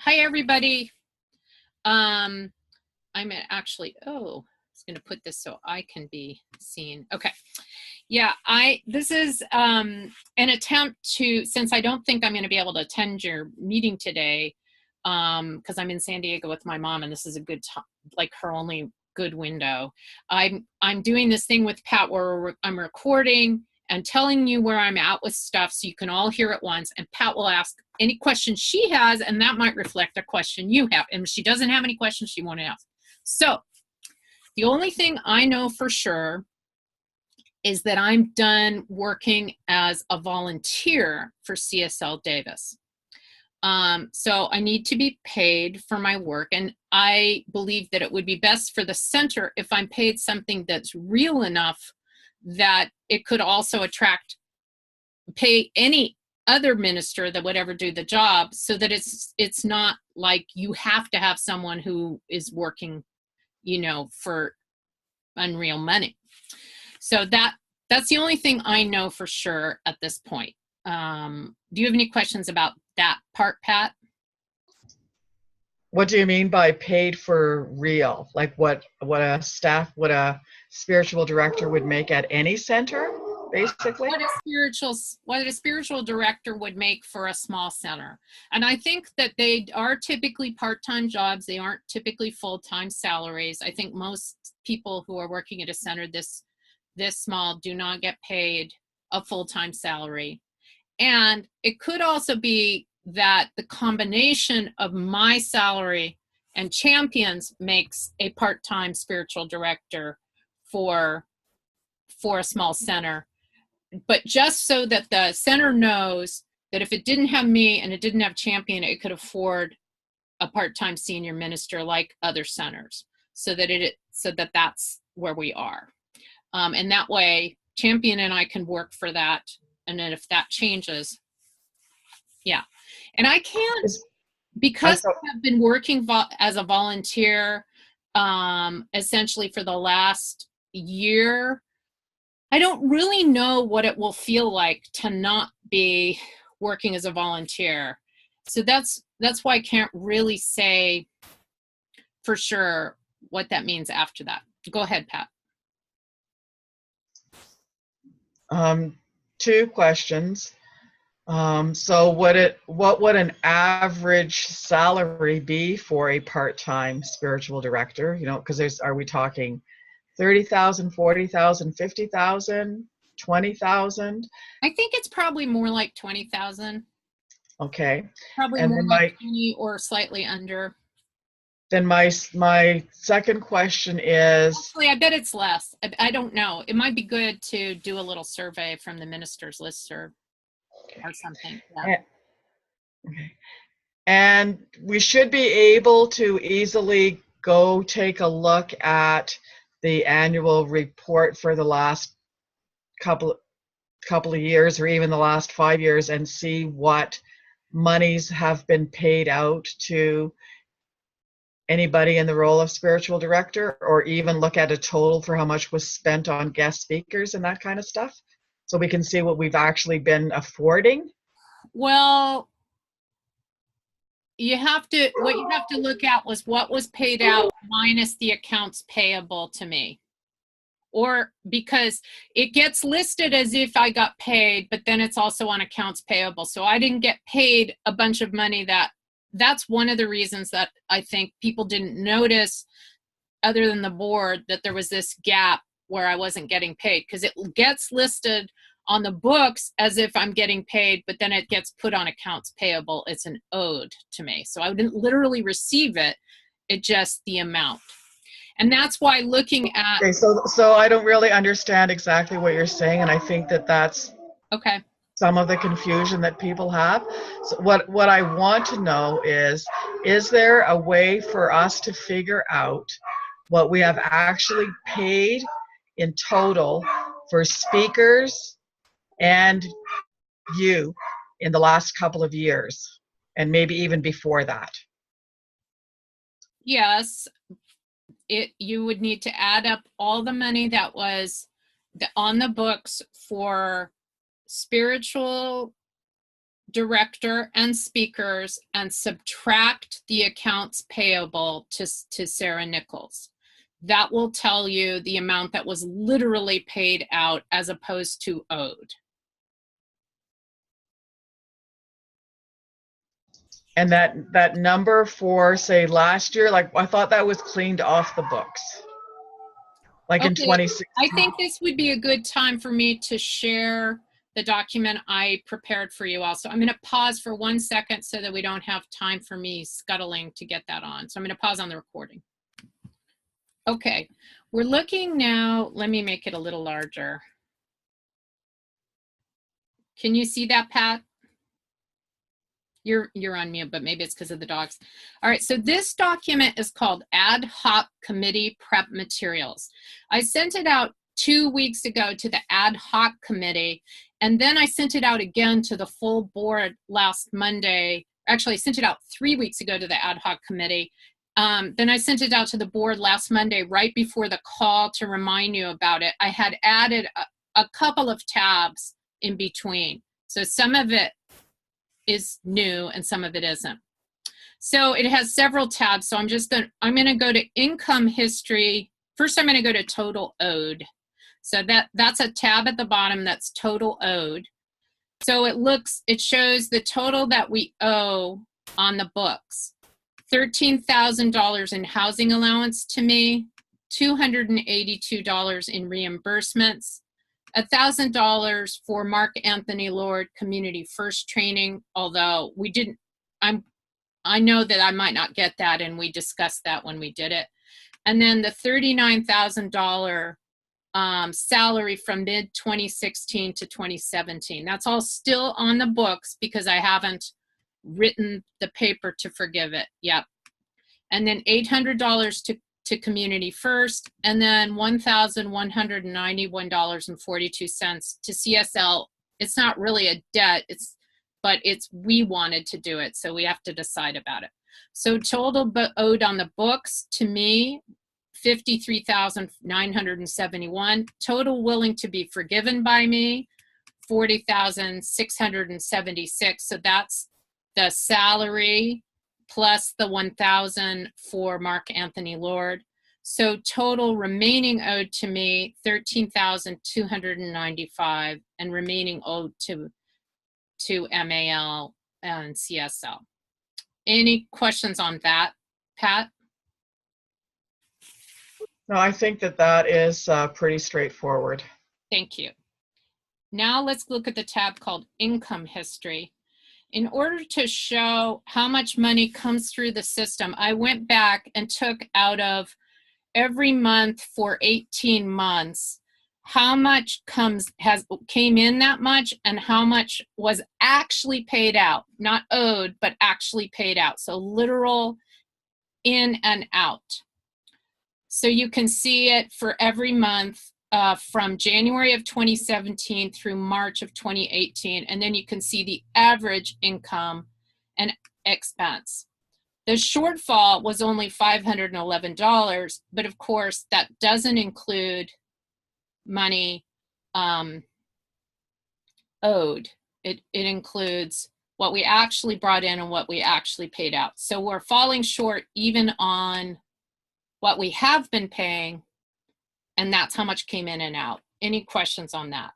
Hi, everybody. I'm actually, I was going to put this so I can be seen. Okay. Yeah, this is an attempt to, since I don't think I'm going to be able to attend your meeting today, because I'm in San Diego with my mom, and this is a good time, like her only good window. I'm doing this thing with Pat where I'm recording and telling you where I'm at with stuff so you can all hear at once, and Pat will ask any questions she has, and that might reflect a question you have. And if she doesn't have any questions, she won't ask. So the only thing I know for sure is that I'm done working as a volunteer for CSL Davis. So I need to be paid for my work, and I believe that it would be best for the center if I'm paid something that's real enough that it could also pay any other minister that would ever do the job, so that it's not like you have to have someone who is working, for unreal money. So that's the only thing I know for sure at this point. Do you have any questions about that part, Pat? What do you mean by paid for real? Like what a spiritual director would make at any center, basically? What a spiritual director would make for a small center. And I think that they are typically part-time jobs. They aren't typically full-time salaries. I think most people who are working at a center this small do not get paid a full-time salary. And it could also be that the combination of my salary and Champions makes a part-time spiritual director for a small center. But just so that the center knows that if it didn't have me and it didn't have Champion, it could afford a part-time senior minister like other centers, so that that's where we are. And that way Champion and I can work for that. And then if that changes, yeah. And I can't, because I have been working as a volunteer essentially for the last year, I don't really know what it will feel like to not be working as a volunteer. So that's why I can't really say for sure what that means after that. Go ahead, Pat. Two questions. So what would an average salary be for a part-time spiritual director? Because are we talking 30,000, 40,000, 50,000, 20,000? I think it's probably more like 20,000. Okay. Probably and more like 20 or slightly under. Then my second question is... Actually, I bet it's less. I don't know. It might be good to do a little survey from the minister's listserv or something. Yeah. Okay. And we should be able to easily go take a look at the annual report for the last couple of years, or even the last 5 years, and see what monies have been paid out to anybody in the role of spiritual director, or even look at a total for how much was spent on guest speakers and that kind of stuff, so we can see what we've actually been affording. Well, what you have to look at was what was paid out minus the accounts payable to me. Or because it gets listed as if I got paid, but then it's also on accounts payable. So I didn't get paid a bunch of money. That's one of the reasons that I think people didn't notice, other than the board, that there was this gap where I wasn't getting paid, because it gets listed on the books as if I'm getting paid, but then it gets put on accounts payable. It's an ode to me. So I didn't literally receive it. It's just the amount. And that's why looking at... Okay, so I don't really understand exactly what you're saying, and I think that's okay. Some of the confusion that people have. So what I want to know is there a way for us to figure out what we have actually paid in total for speakers and you in the last couple of years, and maybe even before that? Yes. You would need to add up all the money that was on the books for spiritual director and speakers and subtract the accounts payable to Sarah Nichols. That will tell you the amount that was literally paid out as opposed to owed. And that number for, say, last year, like, I thought that was cleaned off the books. Like in Okay, 2016. I think this would be a good time for me to share the document I prepared for you also. I'm going to pause for 1 second so that we don't have time for me scuttling to get that on. So I'm going to pause on the recording. Okay, we're looking now. Let me make it a little larger. Can you see that, Pat? You're on mute, but maybe it's because of the dogs. All right, so this document is called Ad Hoc Committee Prep Materials. I sent it out 2 weeks ago to the Ad Hoc Committee, and then I sent it out again to the full board last Monday. Actually, I sent it out 3 weeks ago to the Ad Hoc Committee. Then I sent it out to the board last Monday, right before the call to remind you about it. I had added a couple of tabs in between. So some of it is new and some of it isn't. So it has several tabs. So I'm going to go to income history. First, I'm going to go to total owed. So that's a tab at the bottom that's total owed. So it shows the total that we owe on the books. $13,000 in housing allowance to me, $282 in reimbursements, $1,000 for Mark Anthony Lord Community First training, although we didn't, I know that I might not get that, and we discussed that when we did it. And then the $39,000 salary from mid-2016 to 2017. That's all still on the books because I haven't written the paper to forgive it yet. And then $800 to Community First, and then $1,191.42 to CSL. It's not really a debt, but we wanted to do it, so we have to decide about it. So total owed on the books to me, $53,971. Total willing to be forgiven by me, $40,676. So that's the salary plus the $1,000 for Mark Anthony Lord. So total remaining owed to me, $13,295, and remaining owed to MAL and CSL. Any questions on that, Pat? No, I think that is pretty straightforward. Thank you. Now let's look at the tab called Income History. In order to show how much money comes through the system, I went back and took out of every month for 18 months, how much came in that much and how much was actually paid out, not owed, but actually paid out. So literal in and out. So you can see it for every month from January of 2017 through March of 2018. And then you can see the average income and expense. The shortfall was only $511, but of course that doesn't include money owed. It includes what we actually brought in and what we actually paid out. So we're falling short even on what we have been paying, and that's how much came in and out. Any questions on that?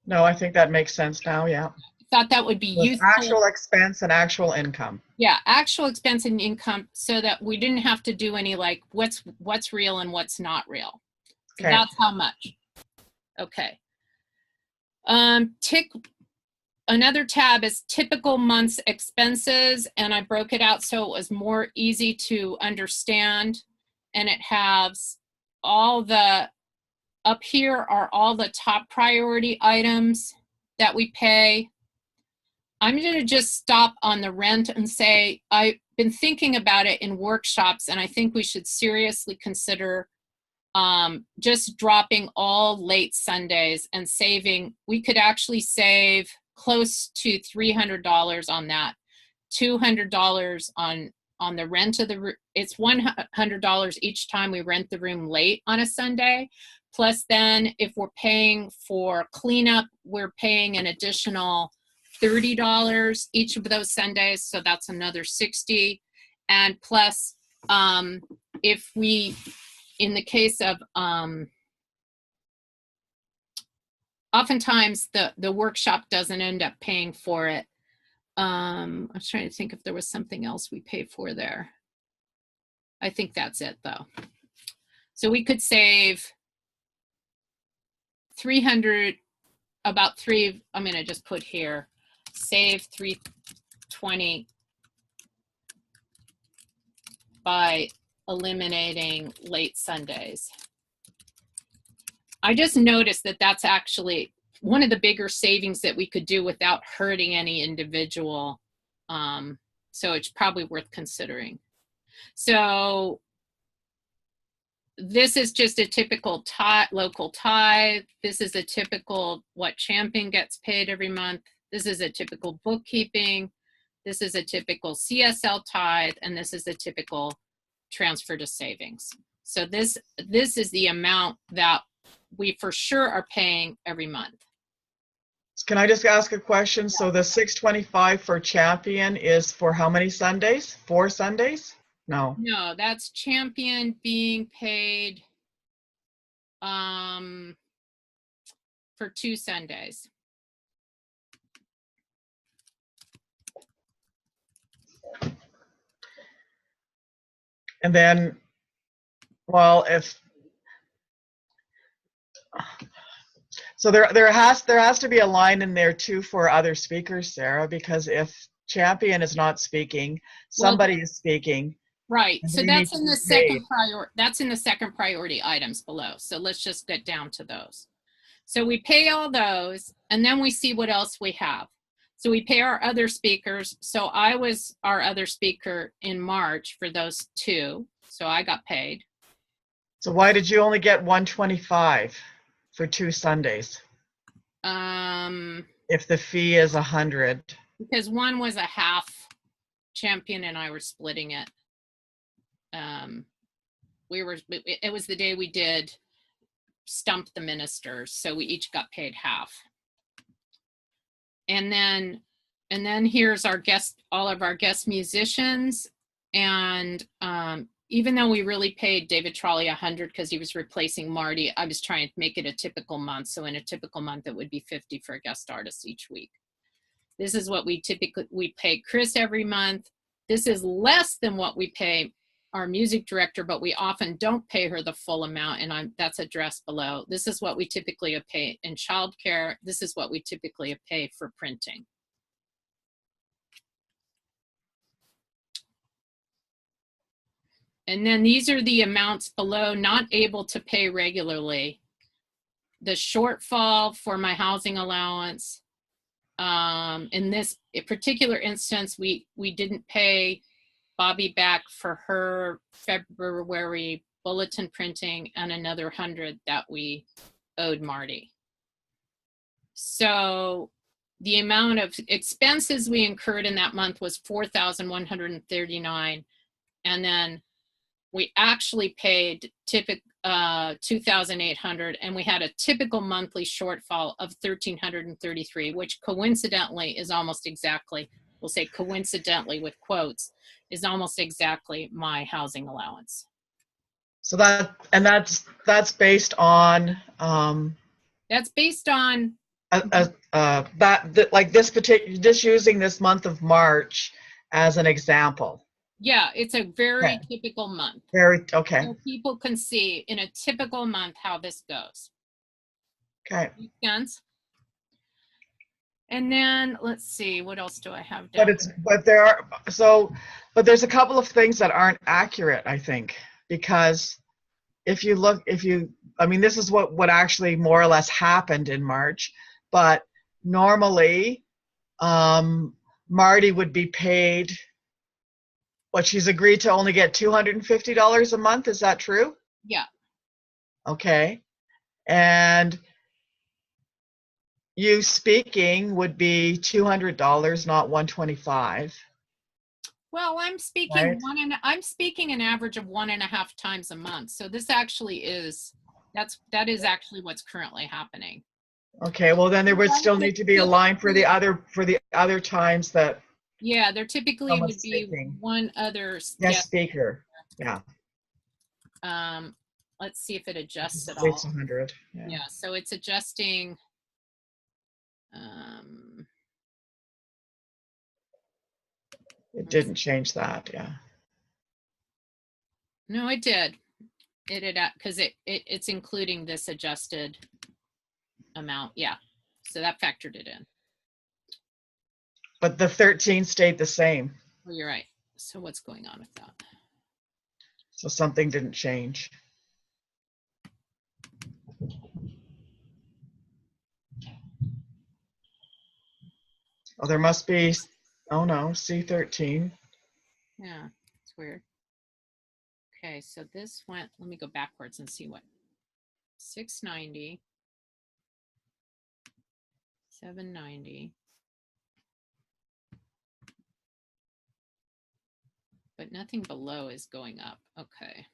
No, I think that makes sense now, yeah. Thought that would be useful. Actual expense and actual income. Yeah, actual expense and income, so that we didn't have to do any like what's real and what's not real. So that's how much. Okay. Another tab is typical month's expenses, and I broke it out so it was more easy to understand. And it has up here are all the top priority items that we pay. I'm going to just stop on the rent and say I've been thinking about it in workshops, and I think we should seriously consider just dropping all late Sundays and saving. We could actually save close to $300 on that. $200 on the rent of the room. It's $100 each time we rent the room late on a Sunday. Plus then if we're paying for cleanup, we're paying an additional $30 each of those Sundays. So that's another 60. And plus, if we, in the case of, oftentimes the workshop doesn't end up paying for it. I was trying to think if there was something else we pay for there. I think that's it though. So we could save 300, about three, I'm gonna just put here, save 320 by eliminating late Sundays. I just noticed that that's actually one of the bigger savings that we could do without hurting any individual. So it's probably worth considering. So this is just a typical local tithe. This is a typical what Champion gets paid every month. This is a typical bookkeeping. This is a typical CSL tithe, and this is a typical transfer to savings. So this is the amount that we for sure are paying every month. Can I just ask a question? So the 625 for Champion is for how many Sundays? 4 Sundays? No. No, that's Champion being paid for 2 Sundays. And then, well, if so, there has to be a line in there too for other speakers, Sarah, because if Champion is not speaking, somebody is speaking. Right. So that's in the second priority. That's in the second priority items below. So let's just get down to those. So we pay all those, and then we see what else we have. So we pay our other speakers. So I was our other speaker in March for those 2. So I got paid. So why did you only get 125 for 2 Sundays? If the fee is 100. Because one was a half. Champion and I were splitting it. It was the day we did Stump the Ministers, so we each got paid half. And then here's our guest, all of our guest musicians. And even though we really paid David Trolley 100 because he was replacing Marty, I was trying to make it a typical month. So in a typical month, it would be 50 for a guest artist each week. This is what we pay Chris every month. This is less than what we pay our music director, but we often don't pay her the full amount, and that's addressed below. This is what we typically pay in childcare. This is what we typically pay for printing. And then these are the amounts below, not able to pay regularly. The shortfall for my housing allowance. In this particular instance, we didn't pay Bobby back for her February bulletin printing and another 100 that we owed Marty. So the amount of expenses we incurred in that month was $4,139, and then we actually paid $2,800, and we had a typical monthly shortfall of $1,333, which coincidentally is almost exactly, we'll say coincidentally with quotes, is almost exactly my housing allowance. So that's based on that's based on like this particular, just using this month of March as an example. Yeah, it's a very typical month. Very okay. So people can see in a typical month how this goes. Okay. Makes sense? And then let's see, what else do I have down? But there's a couple of things that aren't accurate, I think, because if you I mean, this is what actually more or less happened in March, but normally Marty would be paid what she's agreed to only get $250 a month. Is that true? Yeah. Okay. And you speaking would be $200, not $125. Well, I'm speaking right? I'm speaking an average of 1.5 times a month. So this actually is That is actually what's currently happening. Okay, well then there would still need to be a line for the other times that Yeah, there typically someone's would be speaking. one other Yes, guest. speaker. Yeah. Let's see if it adjusts at It's all. 100. Yeah, so it's adjusting. It didn't change that. Yeah. No, it did. It had, because it's including this adjusted amount. Yeah, so that factored it in. But the 13 stayed the same. Oh, you're right. So what's going on with that? So something didn't change. Oh, there must be, oh no, C13. Yeah, it's weird. Okay, so this went, let me go backwards and see what. 690, 790. But nothing below is going up. Okay.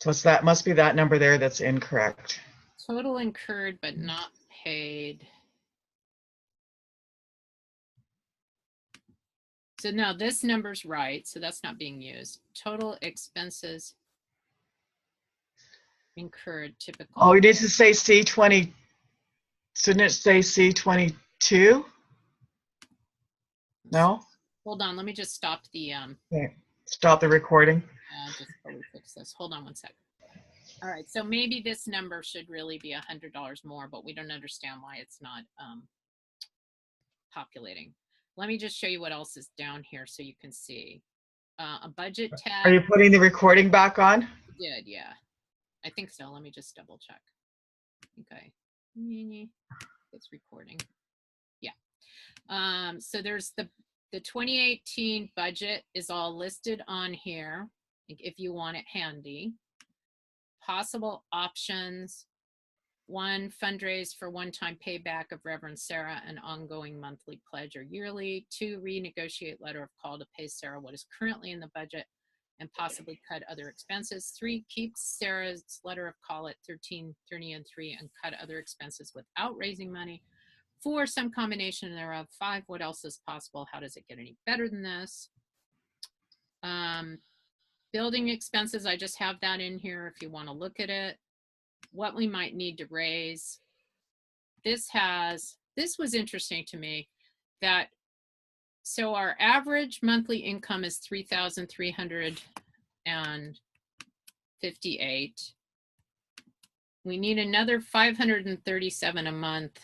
So it's that must be that number there that's incorrect. Total incurred but not paid. So no, this number's right. So that's not being used. Total expenses incurred typical. Oh, it needs to say C20. Shouldn't it say C22? No? Hold on, let me just stop the Okay. Stop the recording. just fully fix this. Hold on one second. All right, so maybe this number should really be $100 more, but we don't understand why it's not populating. Let me just show you what else is down here so you can see. A budget tab. Are you putting the recording back on? I did, yeah. I think so. Let me just double check. Okay. It's recording. Yeah. So there's the 2018 budget is all listed on here if you want it handy. Possible options. 1, fundraise for one-time payback of Rev Sara, an ongoing monthly pledge or yearly. 2, renegotiate letter of call to pay Sarah what is currently in the budget and possibly cut other expenses. 3, keep Sarah's letter of call at 1330 and 3 and cut other expenses without raising money. 4, some combination thereof. 5, what else is possible? How does it get any better than this? Building expenses, I just have that in here if you want to look at it. What we might need to raise. This was interesting to me that, so our average monthly income is $3,358. We need another 537 a month,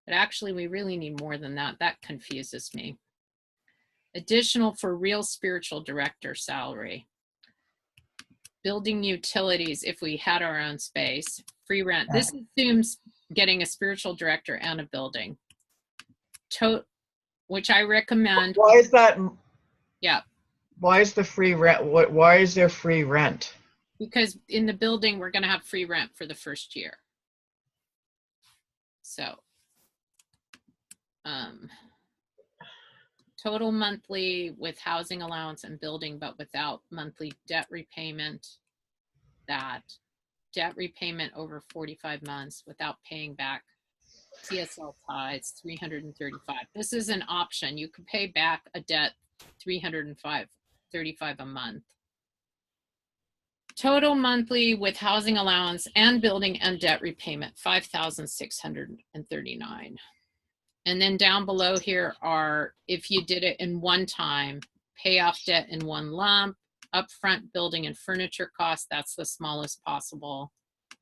but actually we really need more than that. That confuses me. Additional for real spiritual director salary. Building utilities if we had our own space. Free rent. This assumes getting a spiritual director and a building. Which I recommend. Why is that? Yeah. Why is the free rent? Why is there free rent? Because in the building, we're going to have free rent for the first year. So, total monthly with housing allowance and building, but without monthly debt repayment. That debt repayment over 45 months without paying back TSL ties, 335. This is an option. You could pay back a debt 335 a month. Total monthly with housing allowance and building and debt repayment, 5,639. And then down below here are, if you did it in one time, pay off debt in one lump, upfront building and furniture costs, that's the smallest possible.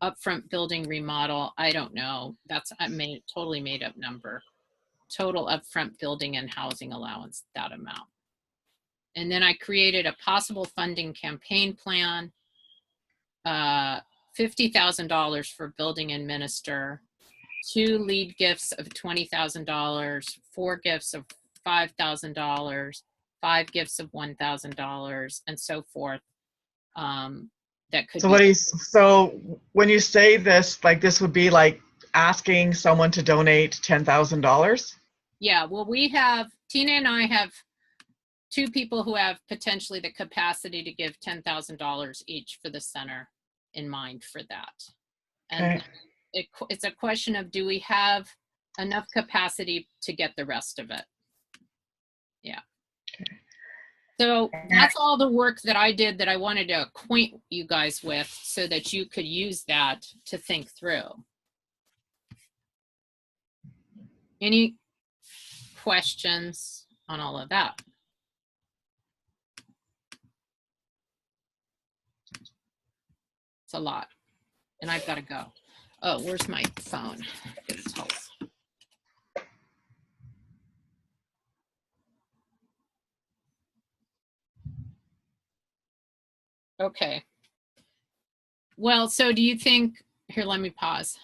Upfront building remodel, I don't know. That's a totally made up number. Total upfront building and housing allowance, that amount. And then I created a possible funding campaign plan. $50,000 for building and minister. 2 lead gifts of $20,000. 4 gifts of $5,000. 5 gifts of $1,000, and so forth. That could. So so when you say this, like this would be like asking someone to donate $10,000? Yeah, well, we have, Tina and I have 2 people who have potentially the capacity to give $10,000 each for the center. in mind for that. Okay. And it's a question of, do we have enough capacity to get the rest of it? Yeah. Okay. So that's all the work that I did that I wanted to acquaint you guys with so that you could use that to think through. Any questions on all of that? It's a lot. And I've got to go. Oh, where's my phone? It's home. Okay. Well, so do you think, here, let me pause.